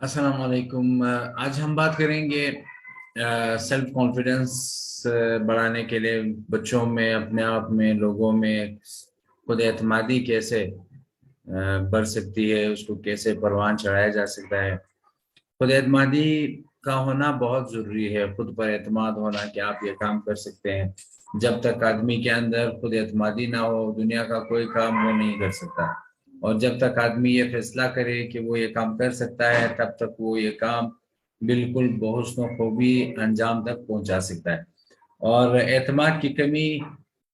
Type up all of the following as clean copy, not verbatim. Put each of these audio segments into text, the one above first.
अस्सलाम वालेकुम। आज हम बात करेंगे सेल्फ कॉन्फिडेंस बढ़ाने के लिए बच्चों में, अपने आप में, लोगों में खुद एतमादी कैसे बढ़ सकती है, उसको कैसे परवान चढ़ाया जा सकता है। खुद एतमादी का होना बहुत ज़रूरी है, खुद पर एतमाद होना कि आप ये काम कर सकते हैं। जब तक आदमी के अंदर खुद एतमादी ना हो, दुनिया का कोई काम वो नहीं कर सकता। और जब तक आदमी ये फैसला करे कि वो ये काम कर सकता है, तब तक वो ये काम बिल्कुल बहुस्न खूबी अंजाम तक पहुंचा सकता है। और एतमाद की कमी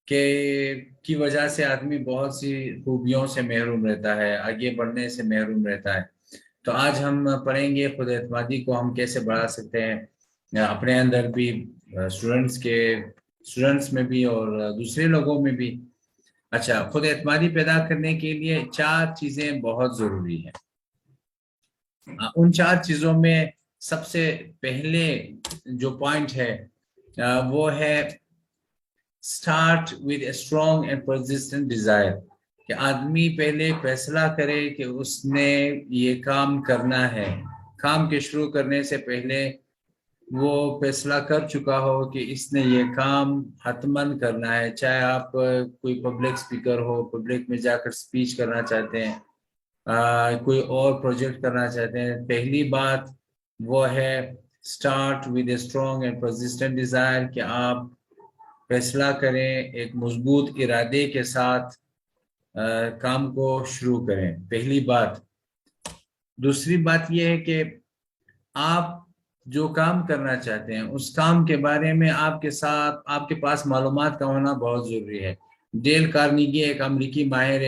के की वजह से आदमी बहुत सी खूबियों से महरूम रहता है, आगे बढ़ने से महरूम रहता है। तो आज हम पढ़ेंगे खुद एतमादी को हम कैसे बढ़ा सकते हैं, अपने अंदर भी, स्टूडेंट्स में भी और दूसरे लोगों में भी। अच्छा, खुद एतमादी पैदा करने के लिए चार चीजें बहुत जरूरी हैं। उन चार चीजों में सबसे पहले जो पॉइंट है वो है start with a strong and persistent desire. कि आदमी पहले फैसला करे कि उसने ये काम करना है। काम के शुरू करने से पहले वो फैसला कर चुका हो कि इसने ये काम हतमन करना है। चाहे आप कोई पब्लिक स्पीकर हो, पब्लिक में जाकर स्पीच करना चाहते हैं, कोई और प्रोजेक्ट करना चाहते हैं, पहली बात वो है start with a strong and persistent desire. कि आप फैसला करें, एक मजबूत इरादे के साथ काम को शुरू करें, पहली बात। दूसरी बात यह है कि आप जो काम करना चाहते हैं उस काम के बारे में आपके पास मालूमात का होना बहुत जरूरी है। डेल कार्नेगी एक अमरीकी माहिर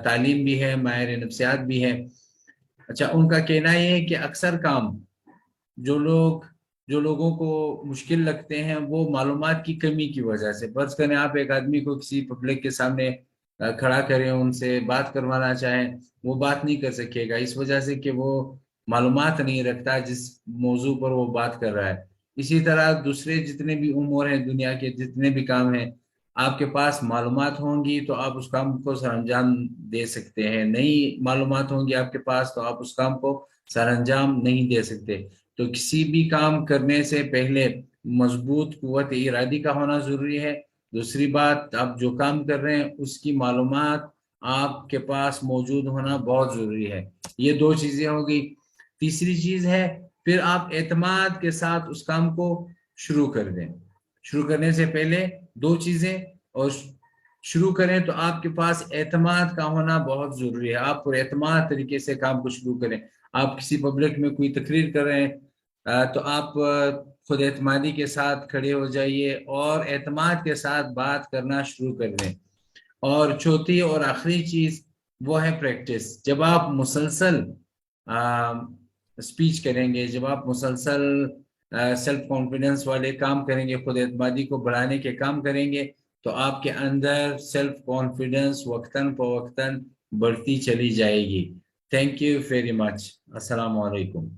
तालीम भी है, माहिर नफ्सियात भी है। अच्छा, उनका कहना यह है कि अक्सर काम जो लोग जो लोगों को मुश्किल लगते हैं वो मालूमात की कमी की वजह से। फर्ज करें आप एक आदमी को किसी पब्लिक के सामने खड़ा करें, उनसे बात करवाना चाहें, वो बात नहीं कर सकेगा इस वजह से कि वो मालूमात नहीं रखता जिस मौजू पर वो बात कर रहा है। इसी तरह दूसरे जितने भी उमूर हैं, दुनिया के जितने भी काम हैं, आपके पास मालूमात होंगी तो आप उस काम को सरअंजाम दे सकते हैं। नई मालूमात होंगी आपके पास तो आप उस काम को सरअंजाम नहीं दे सकते। तो किसी भी काम करने से पहले मजबूत कुव्वत इरादी का होना जरूरी है। दूसरी बात, आप जो काम कर रहे हैं उसकी मालूमात आपके पास मौजूद होना बहुत जरूरी है। ये दो चीजें होगी। तीसरी चीज है, फिर आप एतमाद के साथ उस काम को शुरू कर दें। शुरू करने से पहले दो चीजें, और शुरू करें तो आपके पास एतमाद का होना बहुत जरूरी है। आप एतमाद तरीके से काम को शुरू करें। आप किसी पब्लिक में कोई तकरीर कर रहे हैं तो आप खुद एतमादी के साथ खड़े हो जाइए और एतमाद के साथ बात करना शुरू कर दें। और चौथी और आखिरी चीज वो है प्रैक्टिस। जब आप मुसलसल स्पीच करेंगे, जब आप मुसलसल सेल्फ कॉन्फिडेंस वाले काम करेंगे, खुद एतमादी को बढ़ाने के काम करेंगे, तो आपके अंदर सेल्फ कॉन्फिडेंस वक्तन फवक्तन बढ़ती चली जाएगी। Thank you very much. अस्सलाम वालेकुम।